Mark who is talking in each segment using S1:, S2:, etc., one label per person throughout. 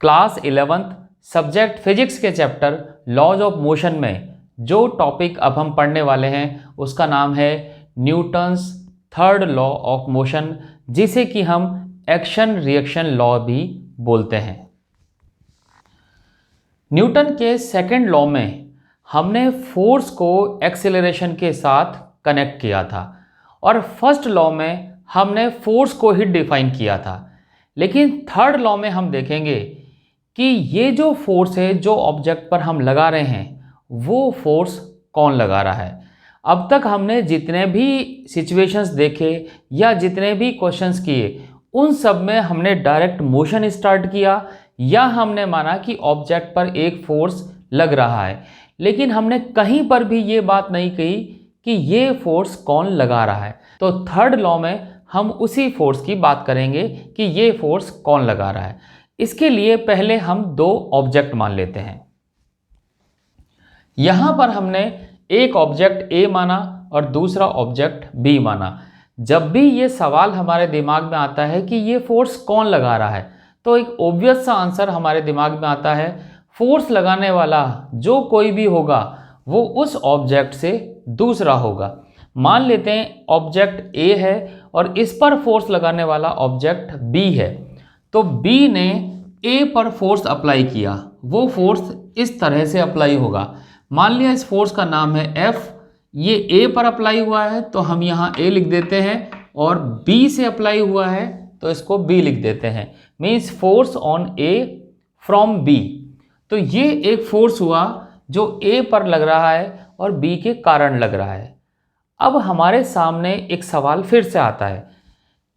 S1: Class 11th subject physics के chapter laws of motion में जो टॉपिक अब हम पढ़ने वाले हैं उसका नाम है Newton's third law of motion, जिसे कि हम एक्शन रिएक्शन लॉ भी बोलते हैं। न्यूटन के सेकंड लॉ में हमने फोर्स को एक्सेलरेशन के साथ कनेक्ट किया था और फर्स्ट लॉ में हमने फोर्स को ही डिफाइन किया था। लेकिन थर्ड लॉ में हम देखेंगे कि ये जो फोर्स है जो ऑब्जेक्ट पर हम लगा रहे हैं वो फोर्स कौन लगा रहा है। अब तक हमने जितने भी सिचुएशंस देखे या जितने भी क्वेश्चंस किए उन सब में हमने डायरेक्ट मोशन स्टार्ट किया या हमने माना कि ऑब्जेक्ट पर एक फोर्स लग रहा है, लेकिन हमने कहीं पर भी ये बात नहीं कही कि ये फोर्स कौन लगा रहा है। तो थर्ड लॉ में हम उसी फोर्स की बात करेंगे कि ये फोर्स कौन लगा रहा है। इसके लिए पहले हम दो ऑब्जेक्ट मान लेते हैं। यहां पर हमने एक ऑब्जेक्ट ए माना और दूसरा ऑब्जेक्ट बी माना। जब भी ये सवाल हमारे दिमाग में आता है कि ये फोर्स कौन लगा रहा है, तो एक ऑब्वियस सा आंसर हमारे दिमाग में आता है, फोर्स लगाने वाला जो कोई भी होगा वो उस ऑब्जेक्ट से दूसरा होगा। मान लेते हैं ऑब्जेक्ट ए है और इस पर फोर्स लगाने वाला ऑब्जेक्ट बी है, तो बी ने ए पर फोर्स अप्लाई किया, वो फोर्स इस तरह से अप्लाई होगा। मान लिया इस फोर्स का नाम है एफ, ये ए पर अप्लाई हुआ है तो हम यहाँ ए लिख देते हैं, और बी से अप्लाई हुआ है तो इसको बी लिख देते हैं। Means force on A from B. तो ये एक फोर्स हुआ जो ए पर लग रहा है और बी के कारण लग रहा है। अब हमारे सामने एक सवाल फिर से आता है,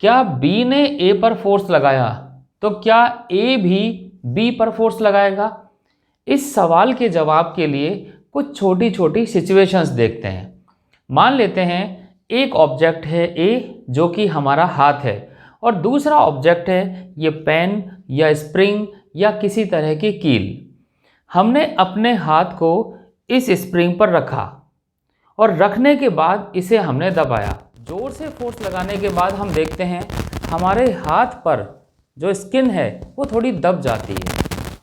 S1: क्या बी ने ए पर फोर्स लगाया तो क्या ए भी बी पर फोर्स लगाएगा? इस सवाल के जवाब के लिए कुछ छोटी छोटी सिचुएशंस देखते हैं। मान लेते हैं एक ऑब्जेक्ट है ए जो कि हमारा हाथ है और दूसरा ऑब्जेक्ट है ये पेन या स्प्रिंग या किसी तरह की कील। हमने अपने हाथ को इस स्प्रिंग पर रखा और रखने के बाद इसे हमने दबाया। जोर से फोर्स लगाने के बाद हम देखते हैं हमारे हाथ पर जो स्किन है वो थोड़ी दब जाती है,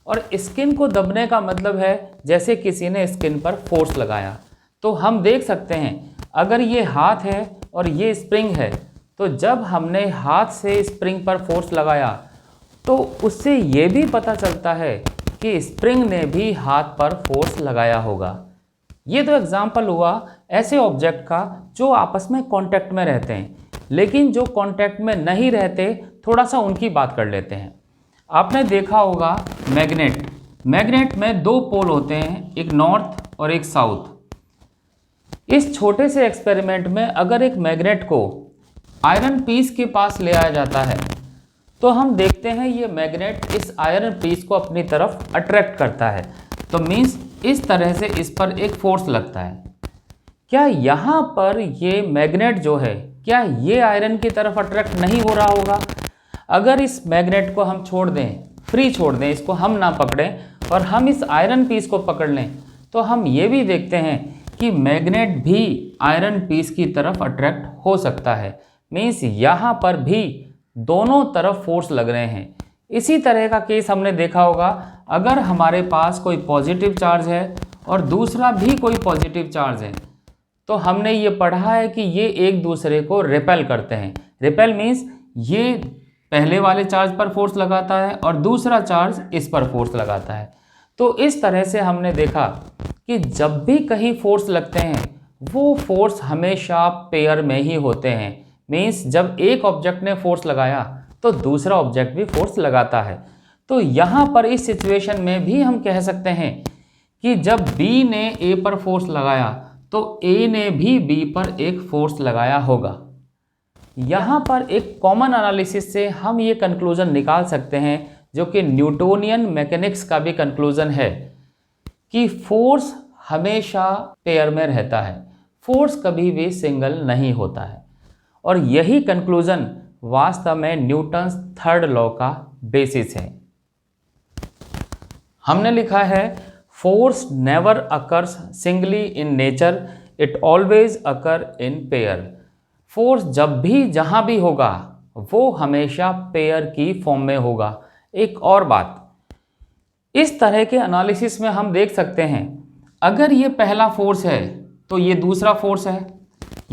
S1: और स्किन को दबने का मतलब है जैसे किसी ने स्किन पर फोर्स लगाया। तो हम देख सकते हैं अगर ये हाथ है और ये स्प्रिंग है, तो जब हमने हाथ से स्प्रिंग पर फोर्स लगाया तो उससे ये भी पता चलता है कि स्प्रिंग ने भी हाथ पर फोर्स लगाया होगा। ये तो एग्जाम्पल हुआ ऐसे ऑब्जेक्ट का जो आपस में कांटेक्ट में रहते हैं, लेकिन जो कांटेक्ट में नहीं रहते थोड़ा सा उनकी बात कर लेते हैं। आपने देखा होगा मैग्नेट। मैग्नेट में दो पोल होते हैं, एक नॉर्थ और एक साउथ। इस छोटे से एक्सपेरिमेंट में अगर एक मैग्नेट को आयरन पीस के पास ले आया जाता है तो हम देखते हैं ये मैग्नेट इस आयरन पीस को अपनी तरफ अट्रैक्ट करता है। तो मीन्स इस तरह से इस पर एक फोर्स लगता है। क्या यहाँ पर ये मैग्नेट जो है क्या ये आयरन की तरफ अट्रैक्ट नहीं हो रहा होगा? अगर इस मैग्नेट को हम छोड़ दें, फ्री छोड़ दें, इसको हम ना पकड़ें और हम इस आयरन पीस को पकड़ लें, तो हम ये भी देखते हैं कि मैग्नेट भी आयरन पीस की तरफ अट्रैक्ट हो सकता है। मीन्स यहाँ पर भी दोनों तरफ फोर्स लग रहे हैं। इसी तरह का केस हमने देखा होगा अगर हमारे पास कोई पॉजिटिव चार्ज है और दूसरा भी कोई पॉजिटिव चार्ज है, तो हमने ये पढ़ा है कि ये एक दूसरे को रिपेल करते हैं। रिपेल मीन्स ये पहले वाले चार्ज पर फोर्स लगाता है और दूसरा चार्ज इस पर फोर्स लगाता है। तो इस तरह से हमने देखा कि जब भी कहीं फोर्स लगते हैं वो फोर्स हमेशा पेयर में ही होते हैं। मीन्स जब एक ऑब्जेक्ट ने फोर्स लगाया तो दूसरा ऑब्जेक्ट भी फोर्स लगाता है। तो यहाँ पर इस सिचुएशन में भी हम कह सकते हैं कि जब बी ने ए पर फोर्स लगाया तो ए ने भी बी पर एक फोर्स लगाया होगा। यहाँ पर एक कॉमन एनालिसिस से हम ये कंक्लूजन निकाल सकते हैं, जो कि न्यूटोनियन मैकेनिक्स का भी कंक्लूजन है, कि फोर्स हमेशा पेयर में रहता है, फोर्स कभी भी सिंगल नहीं होता है। और यही कंक्लूजन वास्तव में न्यूटन्स थर्ड लॉ का बेसिस है। हमने लिखा है force never occurs singly in nature, it always occur in pair. Force जब भी जहाँ भी होगा वो हमेशा पेयर की फॉर्म में होगा। एक और बात, इस तरह के एनालिसिस में हम देख सकते हैं, अगर ये पहला फोर्स है तो ये दूसरा फोर्स है,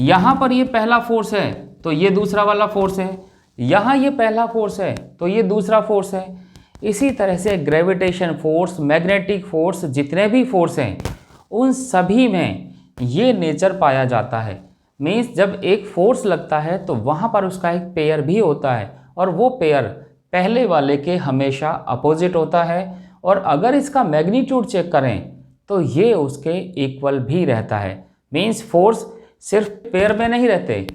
S1: यहाँ पर ये पहला फोर्स है तो ये दूसरा वाला फोर्स है, यहाँ ये पहला फोर्स है तो ये दूसरा फोर्स है। इसी तरह से ग्रेविटेशन फोर्स, मैग्नेटिक फोर्स, जितने भी फोर्स हैं उन सभी में ये नेचर पाया जाता है। मीन्स जब एक फोर्स लगता है तो वहाँ पर उसका एक पेयर भी होता है और वो पेयर पहले वाले के हमेशा अपोजिट होता है, और अगर इसका मैग्नीट्यूड चेक करें तो ये उसके इक्वल भी रहता है। मीन्स फोर्स सिर्फ पेयर में नहीं रहते,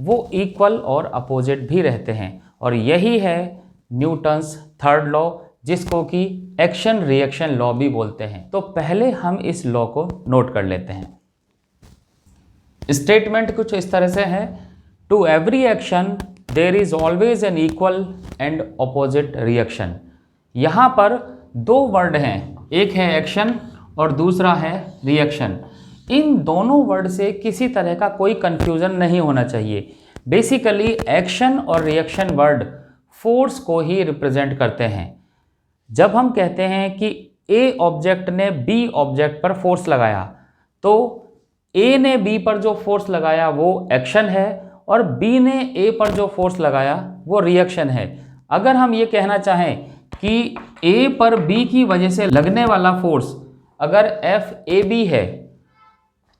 S1: वो इक्वल और अपोजिट भी रहते हैं, और यही है न्यूटन्स थर्ड लॉ, जिसको कि एक्शन रिएक्शन लॉ भी बोलते हैं। तो पहले हम इस लॉ को नोट कर लेते हैं। स्टेटमेंट कुछ इस तरह से है, to every action there is always an equal and opposite reaction. यहाँ पर दो वर्ड हैं, एक है एक्शन और दूसरा है रिएक्शन। इन दोनों वर्ड से किसी तरह का कोई कंफ्यूजन नहीं होना चाहिए। बेसिकली एक्शन और रिएक्शन वर्ड फोर्स को ही रिप्रेजेंट करते हैं। जब हम कहते हैं कि ए ऑब्जेक्ट ने बी ऑब्जेक्ट पर फोर्स लगाया, तो ए ने बी पर जो फोर्स लगाया वो एक्शन है और बी ने ए पर जो फोर्स लगाया वो रिएक्शन है। अगर हम ये कहना चाहें कि ए पर बी की वजह से लगने वाला फोर्स अगर एफ ए बी है,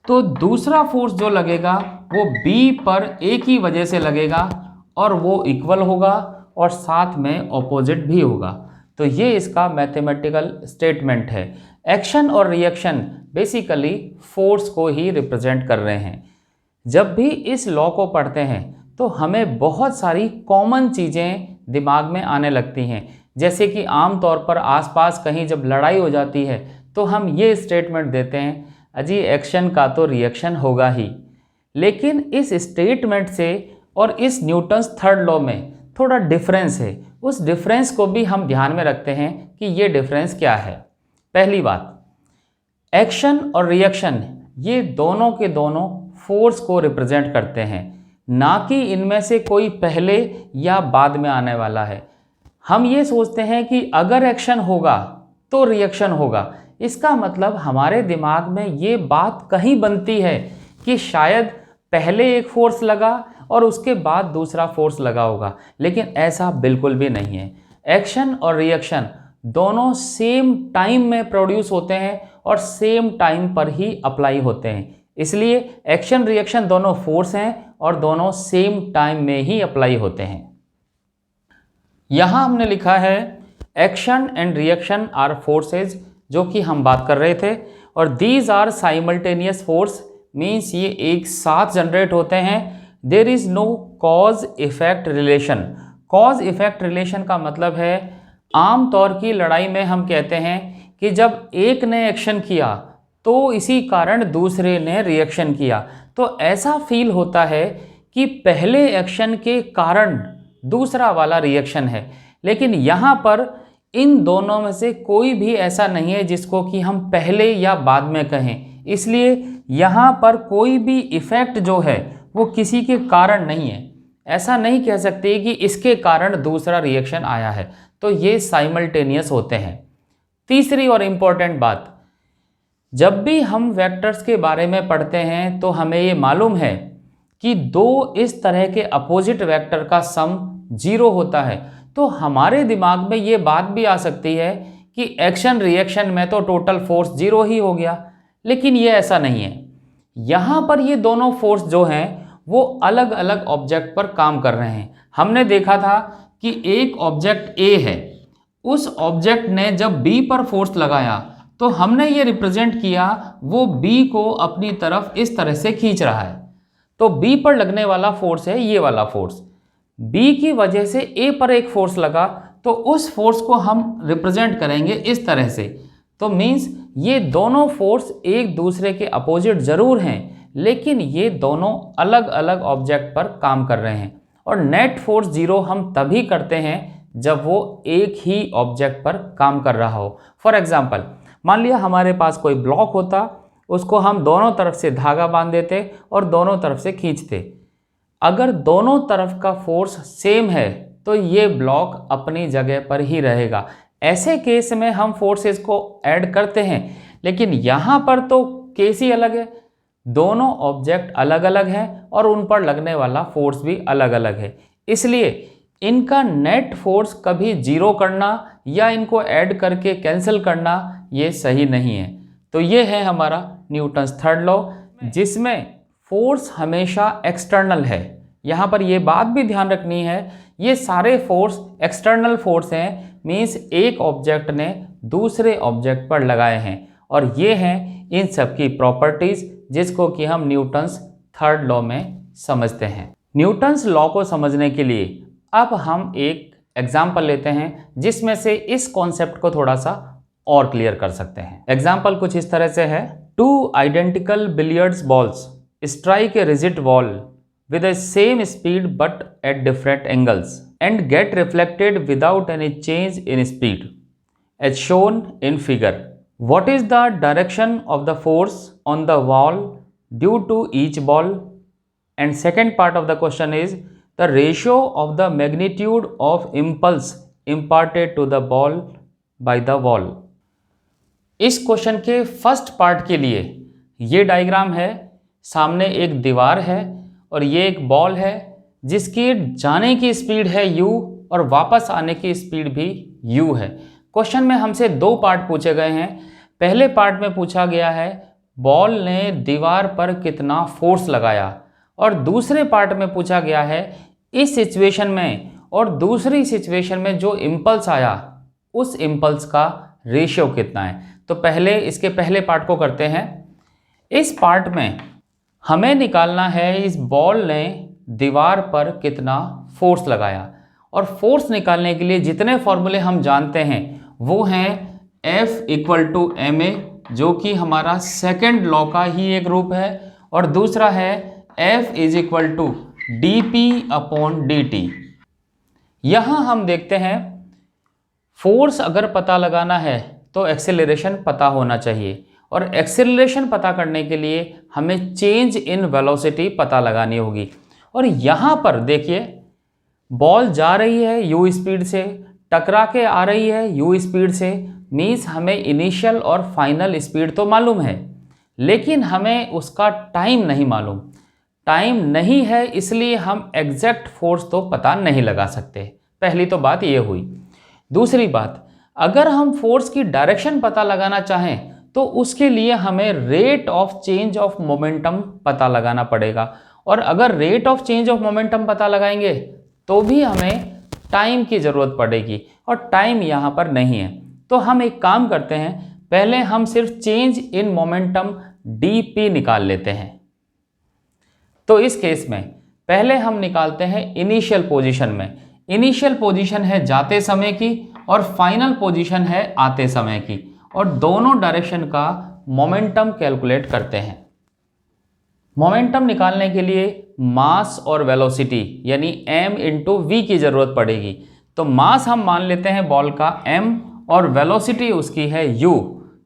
S1: तो दूसरा फोर्स जो लगेगा वो बी पर ए की वजह से लगेगा और वो इक्वल होगा और साथ में ऑपोजिट भी होगा। तो ये इसका मैथमेटिकल स्टेटमेंट है। एक्शन और रिएक्शन बेसिकली फोर्स को ही रिप्रेजेंट कर रहे हैं। जब भी इस लॉ को पढ़ते हैं तो हमें बहुत सारी कॉमन चीज़ें दिमाग में आने लगती हैं, जैसे कि आम तौर पर आसपास कहीं जब लड़ाई हो जाती है तो हम ये स्टेटमेंट देते हैं, अजी एक्शन का तो रिएक्शन होगा ही। लेकिन इस स्टेटमेंट से और इस न्यूटन्स थर्ड लॉ में थोड़ा डिफरेंस है। उस डिफरेंस को भी हम ध्यान में रखते हैं कि ये डिफरेंस क्या है। पहली बात, एक्शन और रिएक्शन ये दोनों के दोनों फोर्स को रिप्रेजेंट करते हैं, ना कि इनमें से कोई पहले या बाद में आने वाला है। हम ये सोचते हैं कि अगर एक्शन होगा तो रिएक्शन होगा, इसका मतलब हमारे दिमाग में ये बात कहीं बनती है कि शायद पहले एक फोर्स लगा और उसके बाद दूसरा फोर्स लगा होगा, लेकिन ऐसा बिल्कुल भी नहीं है। एक्शन और रिएक्शन दोनों सेम टाइम में प्रोड्यूस होते हैं और सेम टाइम पर ही अप्लाई होते हैं, इसलिए एक्शन रिएक्शन दोनों फोर्स हैं और दोनों सेम टाइम में ही अप्लाई होते हैं। यहाँ हमने लिखा है action and reaction are forces, जो कि हम बात कर रहे थे, और these are simultaneous force, means ये एक साथ जनरेट होते हैं। There is no cause effect relation. Cause effect relation का मतलब है, आम तौर की लड़ाई में हम कहते हैं कि जब एक ने एक्शन किया तो इसी कारण दूसरे ने रिएक्शन किया, तो ऐसा फील होता है कि पहले एक्शन के कारण दूसरा वाला रिएक्शन है। लेकिन यहाँ पर इन दोनों में से कोई भी ऐसा नहीं है जिसको कि हम पहले या बाद में कहें, इसलिए यहाँ पर कोई भी इफ़ेक्ट जो है वो किसी के कारण नहीं है। ऐसा नहीं कह सकते कि इसके कारण दूसरा रिएक्शन आया है, तो ये साइमल्टेनियस होते हैं। तीसरी और इम्पॉर्टेंट बात, जब भी हम वेक्टर्स के बारे में पढ़ते हैं तो हमें ये मालूम है कि दो इस तरह के अपोजिट वेक्टर का सम 0 होता है, तो हमारे दिमाग में ये बात भी आ सकती है कि एक्शन रिएक्शन में तो टोटल फोर्स 0 ही हो गया, लेकिन ये ऐसा नहीं है। यहाँ पर ये दोनों फोर्स जो हैं वो अलग अलग ऑब्जेक्ट पर काम कर रहे हैं। हमने देखा था कि एक ऑब्जेक्ट ए है, उस ऑब्जेक्ट ने जब बी पर फोर्स लगाया तो हमने ये रिप्रेजेंट किया वो बी को अपनी तरफ इस तरह से खींच रहा है, तो बी पर लगने वाला फोर्स है ये वाला फोर्स। बी की वजह से ए पर एक फोर्स लगा तो उस फोर्स को हम रिप्रेजेंट करेंगे इस तरह से। तो मीन्स ये दोनों फोर्स एक दूसरे के अपोजिट ज़रूर हैं, लेकिन ये दोनों अलग अलग ऑब्जेक्ट पर काम कर रहे हैं, और नेट फोर्स 0 हम तभी करते हैं जब वो एक ही ऑब्जेक्ट पर काम कर रहा हो। फॉर एग्जाम्पल, मान लिया हमारे पास कोई ब्लॉक होता, उसको हम दोनों तरफ से धागा बांध देते और दोनों तरफ से खींचते। अगर दोनों तरफ का फोर्स सेम है तो ये ब्लॉक अपनी जगह पर ही रहेगा, ऐसे केस में हम फोर्सेस को ऐड करते हैं, लेकिन यहाँ पर तो केस ही अलग है, दोनों ऑब्जेक्ट अलग अलग हैं और उन पर लगने वाला फोर्स भी अलग अलग है, इसलिए इनका नेट फोर्स कभी जीरो करना या इनको ऐड करके कैंसिल करना ये सही नहीं है। तो ये है हमारा न्यूटन्स थर्ड लॉ, जिसमें फोर्स हमेशा एक्सटर्नल है। यहाँ पर ये बात भी ध्यान रखनी है, ये सारे फोर्स एक्सटर्नल फोर्स हैं, मीन्स एक ऑब्जेक्ट ने दूसरे ऑब्जेक्ट पर लगाए हैं, और ये हैं इन सब की प्रॉपर्टीज जिसको कि हम न्यूटन्स थर्ड लॉ में समझते हैं। न्यूटन्स लॉ को समझने के लिए अब हम एक एग्जाम्पल लेते हैं जिसमें से इस कॉन्सेप्ट को थोड़ा सा और क्लियर कर सकते हैं। एग्जाम्पल कुछ इस तरह से है, two identical billiards balls strike a rigid wall with the same speed but at different angles and get reflected without any change in speed as shown in figure. What is the direction of the force on the wall due to each ball? And second part of the question is the ratio of the magnitude of impulse imparted to the ball by the wall. इस question के first part के लिए ये diagram है, सामने एक दीवार है और ये एक बॉल है जिसकी जाने की स्पीड है u और वापस आने की स्पीड भी u है। क्वेश्चन में हमसे दो पार्ट पूछे गए हैं। पहले पार्ट में पूछा गया है बॉल ने दीवार पर कितना फोर्स लगाया, और दूसरे पार्ट में पूछा गया है इस सिचुएशन में और दूसरी सिचुएशन में जो इम्पल्स आया उस इम्पल्स का रेशियो कितना है। तो पहले इसके पहले पार्ट को करते हैं। इस पार्ट में हमें निकालना है इस बॉल ने दीवार पर कितना फोर्स लगाया, और फोर्स निकालने के लिए जितने फॉर्मूले हम जानते हैं वो हैं F = ma, जो कि हमारा सेकंड लॉ का ही एक रूप है, और दूसरा है F = dp/dt। यहाँ हम देखते हैं फोर्स अगर पता लगाना है तो एक्सेलरेशन पता होना चाहिए, और एक्सेलरेशन पता करने के लिए हमें चेंज इन वेलोसिटी पता लगानी होगी। और यहाँ पर देखिए बॉल जा रही है u स्पीड से, टकरा के आ रही है u स्पीड से, मीन्स हमें इनिशियल और फाइनल स्पीड तो मालूम है, लेकिन हमें उसका टाइम नहीं मालूम। टाइम नहीं है इसलिए हम एग्जैक्ट फोर्स तो पता नहीं लगा सकते। पहली तो बात ये हुई। दूसरी बात, अगर हम फोर्स की डायरेक्शन पता लगाना चाहें तो उसके लिए हमें rate of change of momentum पता लगाना पड़ेगा, और अगर rate of change of momentum पता लगाएंगे तो भी हमें टाइम की ज़रूरत पड़ेगी, और टाइम यहाँ पर नहीं है। तो हम एक काम करते हैं, पहले हम सिर्फ चेंज इन मोमेंटम dp निकाल लेते हैं। तो इस केस में पहले हम निकालते हैं इनिशियल पोजीशन में। इनिशियल पोजीशन है जाते समय की और फाइनल पोजीशन है आते समय की, और दोनों डायरेक्शन का मोमेंटम कैलकुलेट करते हैं। मोमेंटम निकालने के लिए मास और वेलोसिटी यानी m × v की ज़रूरत पड़ेगी। तो मास हम मान लेते हैं बॉल का m और वेलोसिटी उसकी है u,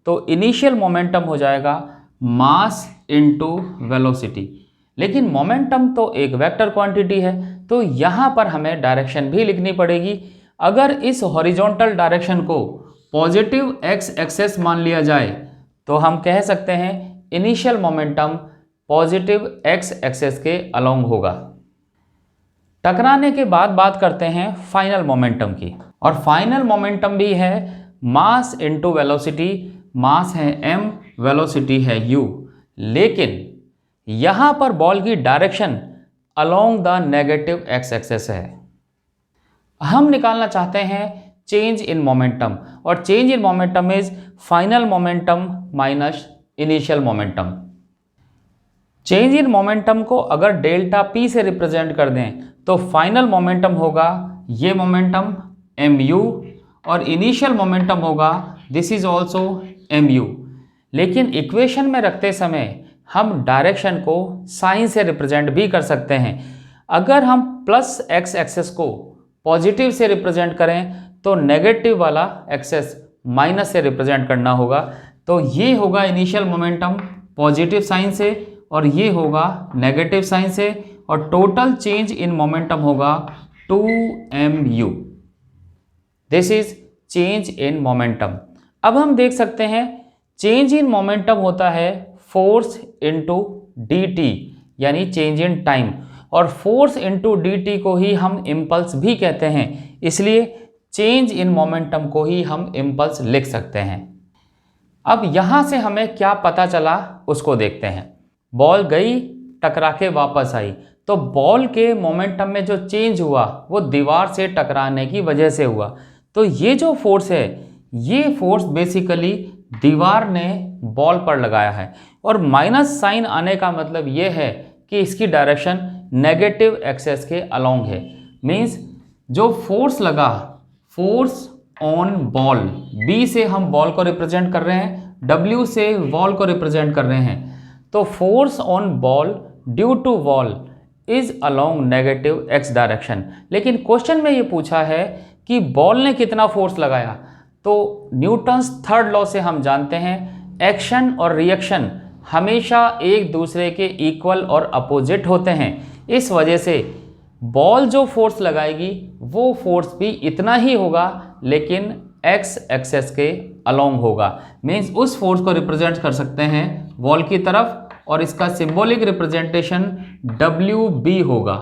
S1: तो इनिशियल मोमेंटम हो जाएगा मास × वेलोसिटी। लेकिन मोमेंटम तो एक वेक्टर क्वांटिटी है, तो यहाँ पर हमें डायरेक्शन भी लिखनी पड़ेगी। अगर इस हॉरिजॉन्टल डायरेक्शन को पॉजिटिव x एक्सेस मान लिया जाए तो हम कह सकते हैं initial momentum positive x axis के अलोंग होगा। टकराने के बाद बात करते हैं फाइनल मोमेंटम की, और फाइनल मोमेंटम भी है मास × वेलोसिटी। मास है m, वेलोसिटी है u, लेकिन यहाँ पर बॉल की direction along the negative x axis है। हम निकालना चाहते हैं चेंज इन मोमेंटम, और change in momentum is final momentum minus initial momentum. Change in momentum को अगर डेल्टा p से रिप्रेजेंट कर दें तो फाइनल मोमेंटम होगा ये मोमेंटम mu, और इनिशियल मोमेंटम होगा दिस इज ऑल्सो mu। लेकिन इक्वेशन में रखते समय हम डायरेक्शन को साइन से रिप्रेजेंट भी कर सकते हैं। अगर हम प्लस x एक्सेस को पॉजिटिव से रिप्रेजेंट करें तो नेगेटिव वाला एक्सेस माइनस से रिप्रेजेंट करना होगा। तो ये होगा इनिशियल मोमेंटम पॉजिटिव साइन से, और ये होगा नेगेटिव साइन से, और टोटल चेंज इन मोमेंटम होगा 2mu। This is change in momentum. अब हम देख सकते हैं चेंज इन मोमेंटम होता है फोर्स इनटू dt, यानी चेंज इन टाइम, और फोर्स इनटू dt को ही हम इम्पल्स भी कहते हैं, इसलिए चेंज इन मोमेंटम को ही हम इम्पल्स लिख सकते हैं। अब यहाँ से हमें क्या पता चला उसको देखते हैं। बॉल गई, टकरा के वापस आई, तो बॉल के मोमेंटम में जो चेंज हुआ वो दीवार से टकराने की वजह से हुआ। तो ये जो फोर्स है, ये फोर्स बेसिकली दीवार ने बॉल पर लगाया है, और माइनस साइन आने का मतलब ये है कि इसकी डायरेक्शन नेगेटिव एक्सेस के अलोंग है। मीन्स जो फोर्स लगा, फोर्स ऑन बॉल, B से हम बॉल को रिप्रेजेंट कर रहे हैं, W से बॉल को रिप्रेजेंट कर रहे हैं, तो force on ball due to ball is along negative x direction. लेकिन क्वेश्चन में ये पूछा है कि बॉल ने कितना फोर्स लगाया, तो न्यूटन्स थर्ड लॉ से हम जानते हैं एक्शन और रिएक्शन हमेशा एक दूसरे के इक्वल और अपोजिट होते हैं। इस वजह से बॉल जो फोर्स लगाएगी वो फोर्स भी इतना ही होगा, लेकिन x एक्सेस के अलोंग होगा। मीन्स उस फोर्स को रिप्रेजेंट कर सकते हैं बॉल की तरफ, और इसका सिंबॉलिक रिप्रेजेंटेशन WB होगा,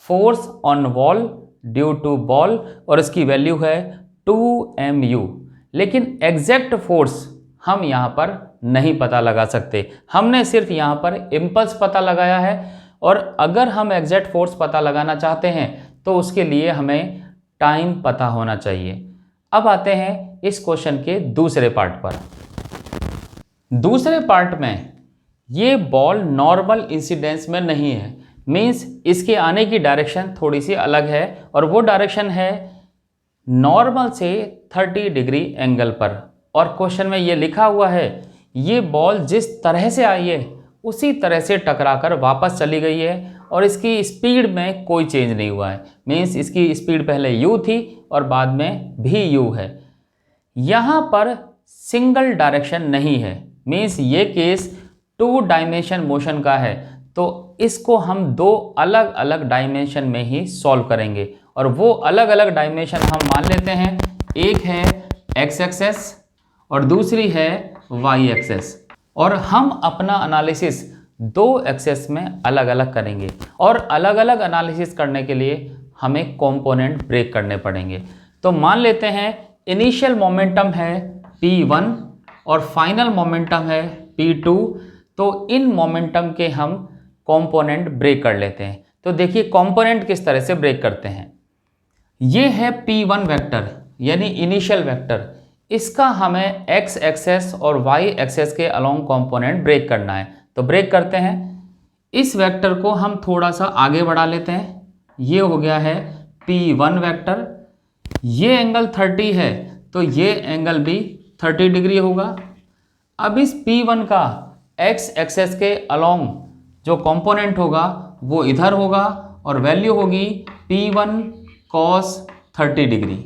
S1: force on ball due to ball, और इसकी वैल्यू है 2mu। लेकिन एग्जैक्ट फोर्स हम यहाँ पर नहीं पता लगा सकते, हमने सिर्फ यहाँ पर इम्पल्स पता लगाया है, और अगर हम एग्जैक्ट फोर्स पता लगाना चाहते हैं तो उसके लिए हमें टाइम पता होना चाहिए। अब आते हैं इस क्वेश्चन के दूसरे पार्ट पर। दूसरे पार्ट में ये बॉल नॉर्मल इंसिडेंस में नहीं है, मीन्स इसके आने की डायरेक्शन थोड़ी सी अलग है, और वो डायरेक्शन है नॉर्मल से 30 डिग्री एंगल पर। और क्वेश्चन में ये लिखा हुआ है ये बॉल जिस तरह से आई है उसी तरह से टकराकर वापस चली गई है, और इसकी स्पीड में कोई चेंज नहीं हुआ है। मीन्स इसकी स्पीड पहले u थी और बाद में भी u है। यहाँ पर सिंगल डायरेक्शन नहीं है, मीन्स ये केस 2 डायमेंशन मोशन का है, तो इसको हम 2 अलग अलग डायमेंशन में ही सॉल्व करेंगे, और वो अलग अलग डायमेंशन हम मान लेते हैं, एक है x एक्सेस और दूसरी है y एक्सेस, और हम अपना एनालिसिस 2 एक्सेस में अलग अलग करेंगे, और अलग अलग एनालिसिस करने के लिए हमें कंपोनेंट ब्रेक करने पड़ेंगे। तो मान लेते हैं इनिशियल मोमेंटम है P1 और फाइनल मोमेंटम है P2, तो इन मोमेंटम के हम कंपोनेंट ब्रेक कर लेते हैं। तो देखिए कंपोनेंट किस तरह से ब्रेक करते हैं। ये है P1 वेक्टर यानी इनिशियल वेक्टर, इसका हमें x एक्सेस और y एक्सेस के अलोंग कंपोनेंट ब्रेक करना है। तो ब्रेक करते हैं, इस वेक्टर को हम थोड़ा सा आगे बढ़ा लेते हैं, ये हो गया है P1 वेक्टर। ये एंगल 30 है तो ये एंगल भी 30 डिग्री होगा। अब इस P1 का x एक्सेस के अलोंग जो कंपोनेंट होगा वो इधर होगा, और वैल्यू होगी P1 cos 30 डिग्री।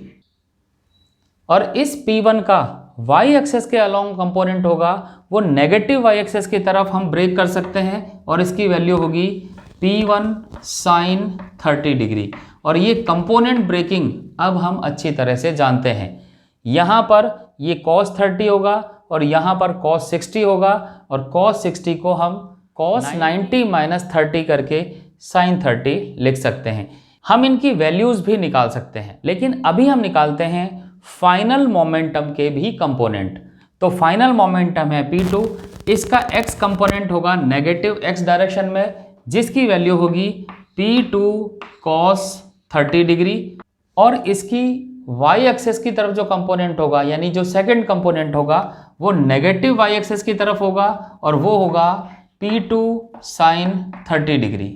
S1: और इस P1 का y एक्सेस के अलोंग कंपोनेंट होगा वो नेगेटिव y एक्सेस की तरफ हम ब्रेक कर सकते हैं, और इसकी वैल्यू होगी P1 sin 30 डिग्री। और ये कंपोनेंट ब्रेकिंग अब हम अच्छी तरह से जानते हैं। यहाँ पर ये cos 30 होगा और यहाँ पर cos 60 होगा, और cos 60 को हम cos 90 - 30 करके sin 30 लिख सकते हैं। हम इनकी वैल्यूज़ भी निकाल सकते हैं, लेकिन अभी हम निकालते हैं फाइनल मोमेंटम के भी कंपोनेंट। तो फाइनल मोमेंटम है P2, इसका x कंपोनेंट होगा नेगेटिव x डायरेक्शन में, जिसकी वैल्यू होगी P2 cos 30 डिग्री, और इसकी y एक्सेस की तरफ जो कंपोनेंट होगा यानी जो सेकंड कंपोनेंट होगा वो नेगेटिव y एक्सेस की तरफ होगा, और वो होगा P2 sin 30 डिग्री।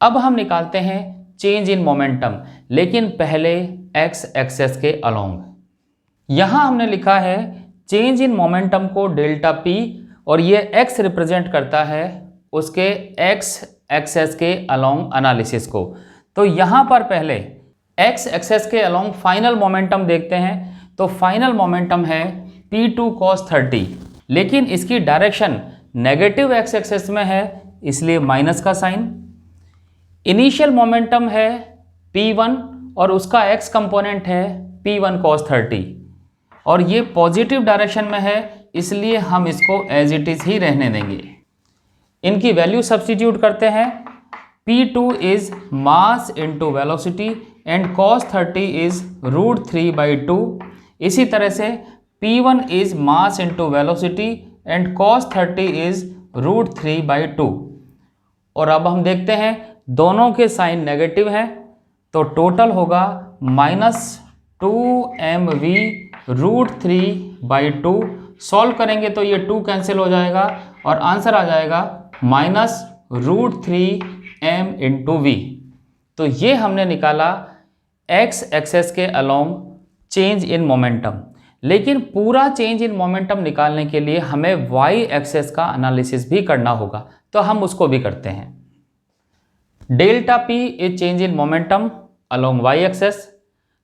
S1: अब हम निकालते हैं चेंज इन मोमेंटम, लेकिन पहले x एक्सेस के अलोंग। यहाँ हमने लिखा है चेंज इन मोमेंटम को डेल्टा p, और ये x रिप्रेजेंट करता है उसके x एक्सेस के अलोंग एनालिसिस को। तो यहाँ पर पहले x एक्सेस के अलोंग फाइनल मोमेंटम देखते हैं। तो फाइनल मोमेंटम है P2 cos 30, लेकिन इसकी डायरेक्शन नेगेटिव x एक्सेस में है, इसलिए माइनस का साइन। इनिशियल मोमेंटम है P1 और उसका x कंपोनेंट है P1 cos 30 और ये पॉजिटिव डायरेक्शन में है, इसलिए हम इसको एज इट इज़ ही रहने देंगे। इनकी वैल्यू सब्स्टिट्यूट करते हैं। P2 is mass into velocity and cos 30 is √3/2। इसी तरह से P1 is mass into velocity and cos 30 is √3/2। और अब हम देखते हैं दोनों के साइन नेगेटिव हैं, तो टोटल होगा -2mv √3/2। सॉल्व करेंगे तो ये 2 कैंसिल हो जाएगा और आंसर आ जाएगा -√3m × v। तो ये हमने निकाला x एक्सेस के अलोंग चेंज इन मोमेंटम। लेकिन पूरा चेंज इन मोमेंटम निकालने के लिए हमें y एक्सेस का एनालिसिस भी करना होगा, तो हम उसको भी करते हैं। Delta p is change in momentum along y axis.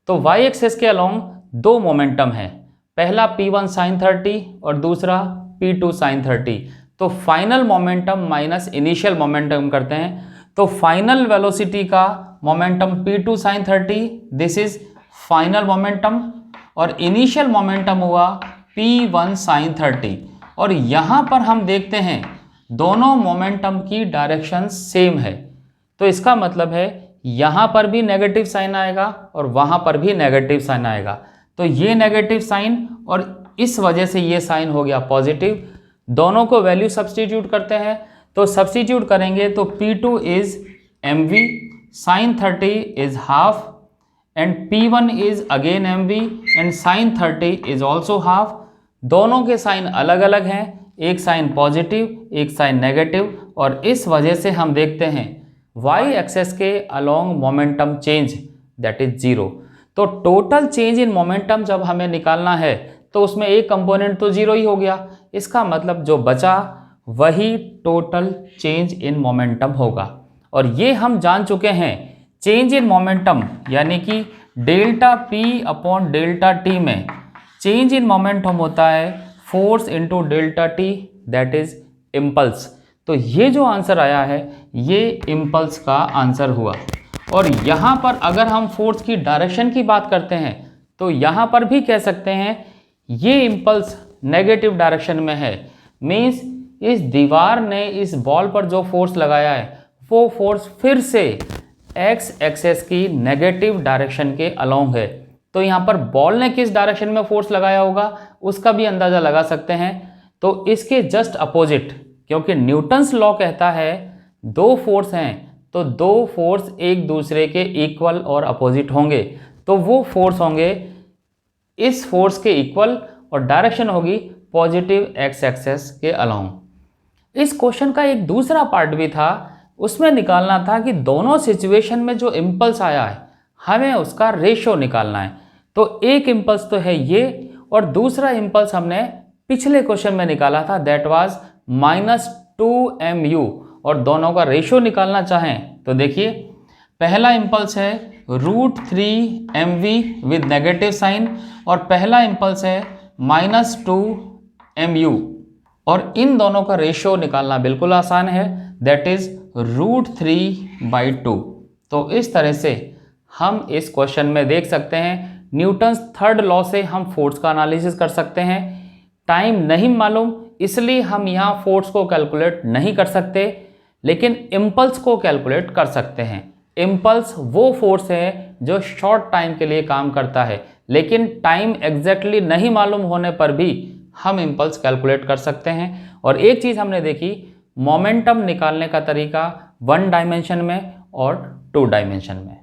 S1: तो y एक्सेस के अलोंग दो मोमेंटम है, पहला P1 sin 30 और दूसरा P2 sin 30। तो final momentum minus initial momentum करते हैं, तो फाइनल वेलोसिटी का momentum P2 sin 30, this is final momentum, और इनिशियल मोमेंटम हुआ P1 sin 30। और यहाँ पर हम देखते हैं दोनों मोमेंटम की डायरेक्शन सेम है, तो इसका मतलब है यहाँ पर भी नेगेटिव साइन आएगा और वहाँ पर भी नेगेटिव साइन आएगा। तो ये नेगेटिव साइन और इस वजह से ये साइन हो गया पॉजिटिव। दोनों को वैल्यू सब्स्टिट्यूट करते हैं, तो सब्स्टिट्यूट करेंगे तो P2 is mv, sin 30 is half and P1 is again mv and sin 30 is also half. दोनों के साइन अलग अलग हैं, एक साइन पॉजिटिव एक साइन नेगेटिव, और इस वजह से हम देखते हैं y एक्सेस के along momentum change that is 0। तो टोटल चेंज इन मोमेंटम जब हमें निकालना है तो उसमें एक कंपोनेंट तो 0 ही हो गया, इसका मतलब जो बचा वही टोटल चेंज इन मोमेंटम होगा। और ये हम जान चुके हैं चेंज इन मोमेंटम यानी कि delta p upon delta t में चेंज इन मोमेंटम होता है force into delta t that is impulse. तो ये जो आंसर आया है ये इम्पल्स का आंसर हुआ। और यहाँ पर अगर हम फोर्स की डायरेक्शन की बात करते हैं तो यहाँ पर भी कह सकते हैं ये इम्पल्स नेगेटिव डायरेक्शन में है, मीन्स इस दीवार ने इस बॉल पर जो फोर्स लगाया है वो फोर्स फिर से एक्स एक्सेस की नेगेटिव डायरेक्शन के अलोंग है। तो यहाँ पर बॉल ने किस डायरेक्शन में फोर्स लगाया होगा उसका भी अंदाज़ा लगा सकते हैं। तो इसके जस्ट अपोजिट, क्योंकि न्यूटन्स लॉ कहता है दो फोर्स हैं तो दो फोर्स एक दूसरे के इक्वल और अपोजिट होंगे, तो वो फोर्स होंगे इस फोर्स के इक्वल और डायरेक्शन होगी पॉजिटिव एक्स एक्सेस के अलोंग। इस क्वेश्चन का एक दूसरा पार्ट भी था, उसमें निकालना था कि दोनों सिचुएशन में जो इम्पल्स आया है हमें उसका रेशो निकालना है। तो एक इम्पल्स तो है ये और दूसरा इम्पल्स हमने पिछले क्वेश्चन में निकाला था दैट वाज -2mu, और दोनों का रेशो निकालना चाहें तो देखिए पहला इम्पल्स है √3mv विद नेगेटिव साइन और पहला इम्पल्स है -2mu, और इन दोनों का रेशो निकालना बिल्कुल आसान है दैट इज √3/2। तो इस तरह से हम इस क्वेश्चन में देख सकते हैं न्यूटन्स थर्ड लॉ से हम फोर्स का एनालिसिस कर सकते हैं। टाइम नहीं मालूम इसलिए हम यहाँ फोर्स को कैलकुलेट नहीं कर सकते, लेकिन इम्पल्स को कैलकुलेट कर सकते हैं। इम्पल्स वो फोर्स है जो शॉर्ट टाइम के लिए काम करता है, लेकिन टाइम एग्जैक्टली नहीं मालूम होने पर भी हम इम्पल्स कैलकुलेट कर सकते हैं। और एक चीज़ हमने देखी, मोमेंटम निकालने का तरीका 1 डायमेंशन में और 2 डायमेंशन में।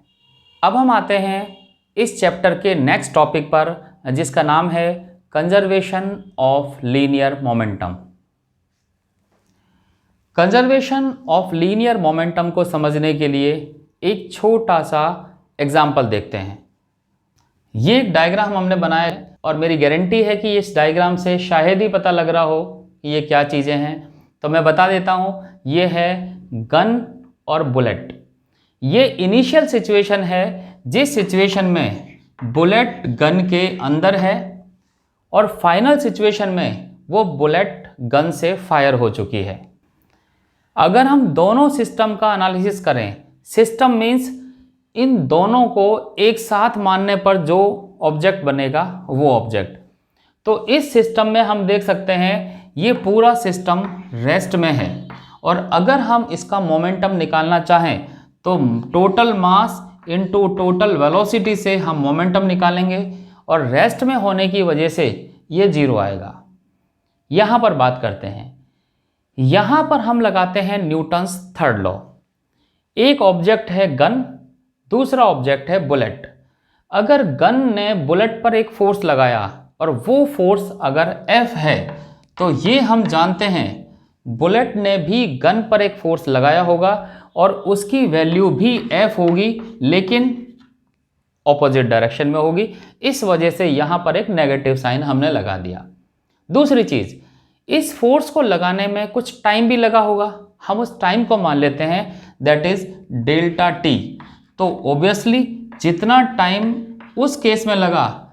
S1: अब हम आते हैं इस चैप्टर के नेक्स्ट टॉपिक पर जिसका नाम है conservation of linear momentum. Conservation of linear momentum को समझने के लिए एक छोटा सा एग्जाम्पल देखते हैं। ये एक डायग्राम हमने बनाया है और मेरी गारंटी है कि इस डायग्राम से शायद ही पता लग रहा हो कि ये क्या चीज़ें हैं, तो मैं बता देता हूँ। ये है गन और बुलेट। ये इनिशियल सिचुएशन है जिस सिचुएशन में बुलेट गन के अंदर है और फाइनल सिचुएशन में वो बुलेट गन से फायर हो चुकी है। अगर हम दोनों सिस्टम का एनालिसिस करें, सिस्टम मीन्स इन दोनों को एक साथ मानने पर जो ऑब्जेक्ट बनेगा वो ऑब्जेक्ट। तो इस सिस्टम में हम देख सकते हैं ये पूरा सिस्टम रेस्ट में है, और अगर हम इसका मोमेंटम निकालना चाहें तो total mass into total velocity से हम मोमेंटम निकालेंगे, और रेस्ट में होने की वजह से ये 0 आएगा। यहाँ पर बात करते हैं, यहाँ पर हम लगाते हैं न्यूटन्स थर्ड लॉ। एक ऑब्जेक्ट है गन, दूसरा ऑब्जेक्ट है बुलेट। अगर गन ने बुलेट पर एक फोर्स लगाया और वो फोर्स अगर F है, तो ये हम जानते हैं बुलेट ने भी गन पर एक फोर्स लगाया होगा और उसकी वैल्यू भी F होगी, लेकिन ऑपोजिट डायरेक्शन में होगी। इस वजह से यहाँ पर एक नेगेटिव साइन हमने लगा दिया। दूसरी चीज़, इस फोर्स को लगाने में कुछ टाइम भी लगा होगा, हम उस टाइम को मान लेते हैं दैट इज डेल्टा टी। तो ऑब्वियसली जितना टाइम उस केस में लगा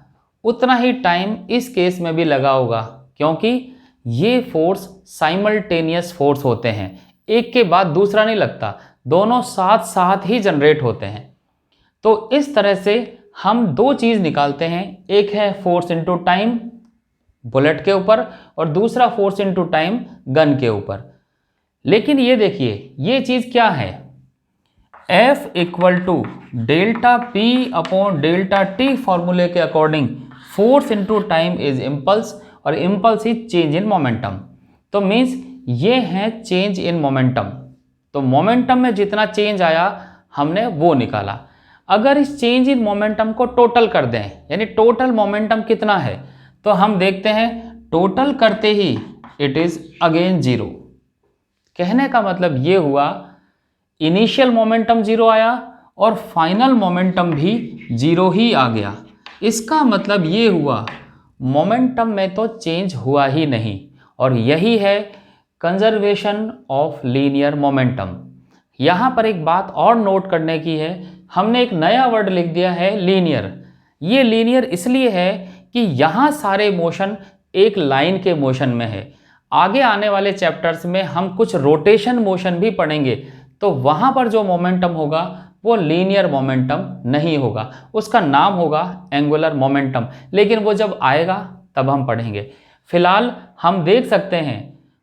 S1: उतना ही टाइम इस केस में भी लगा होगा, क्योंकि ये फोर्स साइमल्टेनियस फोर्स होते हैं, एक के बाद दूसरा नहीं लगता, दोनों साथ साथ ही जनरेट होते हैं। तो इस तरह से हम दो चीज़ निकालते हैं, एक है फोर्स इनटू टाइम बुलेट के ऊपर और दूसरा फोर्स इनटू टाइम गन के ऊपर। लेकिन ये देखिए ये चीज़ क्या है, F equal to delta P upon delta T फॉर्मूले के according force into time is impulse और impulse is change in momentum. तो मीन्स ये है चेंज इन मोमेंटम। तो मोमेंटम में जितना चेंज आया हमने वो निकाला। अगर इस चेंज इन मोमेंटम को टोटल कर दें, यानी टोटल मोमेंटम कितना है, तो हम देखते हैं टोटल करते ही इट इज अगेन 0। कहने का मतलब ये हुआ इनिशियल मोमेंटम 0 आया और फाइनल मोमेंटम भी 0 ही आ गया। इसका मतलब ये हुआ मोमेंटम में तो चेंज हुआ ही नहीं, और यही है कंजर्वेशन ऑफ लीनियर मोमेंटम। यहाँ पर एक बात और नोट करने की है, हमने एक नया वर्ड लिख दिया है लीनियर। ये लीनियर इसलिए है कि यहाँ सारे मोशन एक लाइन के मोशन में है। आगे आने वाले चैप्टर्स में हम कुछ रोटेशन मोशन भी पढ़ेंगे, तो वहाँ पर जो मोमेंटम होगा वो लीनियर मोमेंटम नहीं होगा, उसका नाम होगा एंगुलर मोमेंटम, लेकिन वो जब आएगा तब हम पढ़ेंगे। फिलहाल हम देख सकते हैं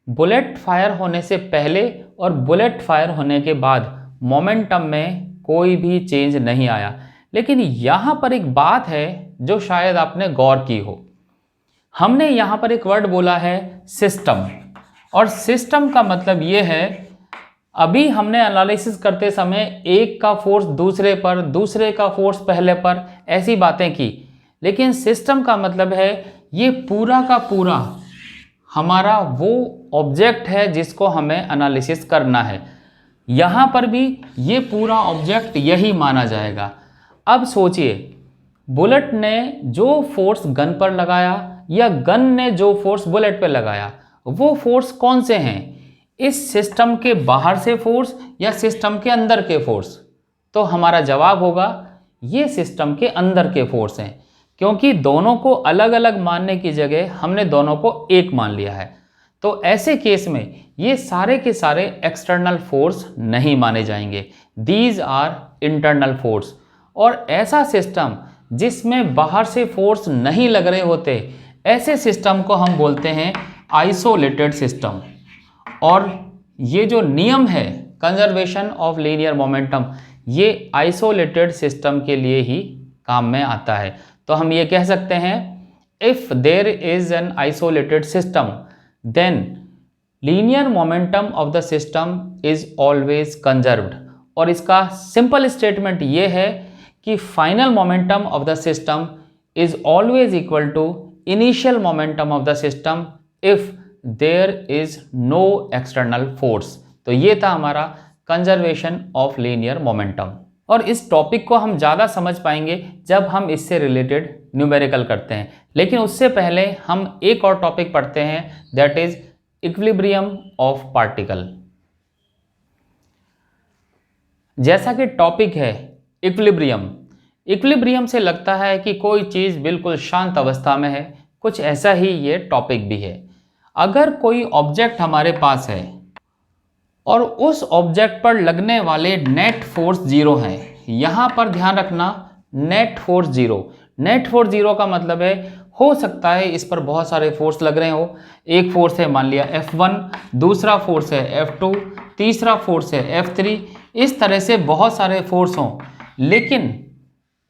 S1: बुलेट फायर होने से पहले और बुलेट फायर होने के बाद मोमेंटम में कोई भी चेंज नहीं आया। लेकिन यहाँ पर एक बात है जो शायद आपने गौर की हो, हमने यहाँ पर एक वर्ड बोला है सिस्टम, और सिस्टम का मतलब ये है अभी हमने एनालिसिस करते समय एक का फोर्स दूसरे पर, दूसरे का फोर्स पहले पर, ऐसी बातें की। लेकिन सिस्टम का मतलब है ये पूरा का पूरा हमारा वो ऑब्जेक्ट है जिसको हमें एनालिसिस करना है। यहाँ पर भी ये पूरा ऑब्जेक्ट यही माना जाएगा। अब सोचिए बुलेट ने जो फोर्स गन पर लगाया या गन ने जो फोर्स बुलेट पर लगाया, वो फोर्स कौन से हैं, इस सिस्टम के बाहर से फोर्स या सिस्टम के अंदर के फोर्स? तो हमारा जवाब होगा ये सिस्टम के अंदर के फोर्स हैं, क्योंकि दोनों को अलग अलग मानने की जगह हमने दोनों को एक मान लिया है। तो ऐसे केस में ये सारे के सारे एक्सटर्नल फोर्स नहीं माने जाएंगे, दीज आर इंटरनल फोर्स। और ऐसा सिस्टम जिसमें बाहर से फोर्स नहीं लग रहे होते, ऐसे सिस्टम को हम बोलते हैं आइसोलेटेड सिस्टम। और ये जो नियम है कंजर्वेशन ऑफ लीनियर मोमेंटम, ये आइसोलेटेड सिस्टम के लिए ही काम में आता है। तो हम ये कह सकते हैं if there is an isolated system then linear momentum of the system is always conserved. और इसका सिंपल स्टेटमेंट ये है कि final momentum of the system is always equal to initial momentum of the system if there is no external force. तो ये था हमारा conservation of linear momentum. और इस टॉपिक को हम ज़्यादा समझ पाएंगे जब हम इससे रिलेटेड न्यूमेरिकल करते हैं। लेकिन उससे पहले हम एक और टॉपिक पढ़ते हैं, that is equilibrium of particle. जैसा कि टॉपिक है इक्विलिब्रियम, इक्विलिब्रियम से लगता है कि कोई चीज़ बिल्कुल शांत अवस्था में है, कुछ ऐसा ही ये टॉपिक भी है। अगर कोई ऑब्जेक्ट हमारे पास है और उस ऑब्जेक्ट पर लगने वाले नेट फोर्स 0 हैं, यहाँ पर ध्यान रखना net force 0, net force zero का मतलब है हो सकता है इस पर बहुत सारे फोर्स लग रहे हो। एक फोर्स है मान लिया F1, दूसरा फोर्स है F2, तीसरा फोर्स है F3, इस तरह से बहुत सारे फोर्स हों, लेकिन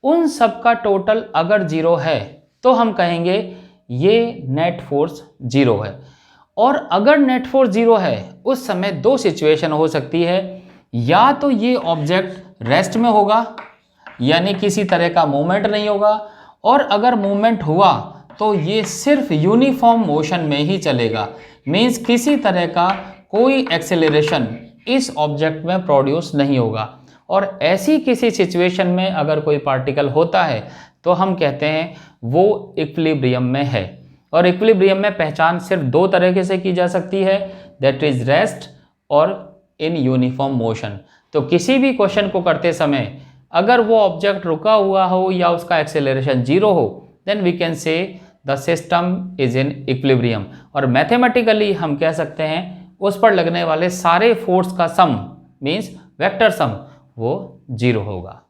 S1: उन सब का टोटल अगर जीरो है तो हम कहेंगे ये नेट फोर्स जीरो है। और अगर नेट फोर्स जीरो है उस समय दो सिचुएशन हो सकती है, या तो ये ऑब्जेक्ट रेस्ट में होगा यानी किसी तरह का मूवमेंट नहीं होगा, और अगर मूवमेंट हुआ तो ये सिर्फ यूनिफॉर्म मोशन में ही चलेगा, मीन्स किसी तरह का कोई एक्सेलरेशन इस ऑब्जेक्ट में प्रोड्यूस नहीं होगा। और ऐसी किसी सिचुएशन में अगर कोई पार्टिकल होता है तो हम कहते हैं वो इक्विलिब्रियम में है। और इक्विलिब्रियम में पहचान सिर्फ दो तरीके से की जा सकती है, दैट इज रेस्ट और इन यूनिफॉर्म मोशन। तो किसी भी क्वेश्चन को करते समय अगर वो ऑब्जेक्ट रुका हुआ हो या उसका एक्सेलरेशन जीरो हो, then we can say the system is in equilibrium. और मैथमेटिकली हम कह सकते हैं उस पर लगने वाले सारे फोर्स का सम मीन्स वेक्टर सम वो जीरो होगा।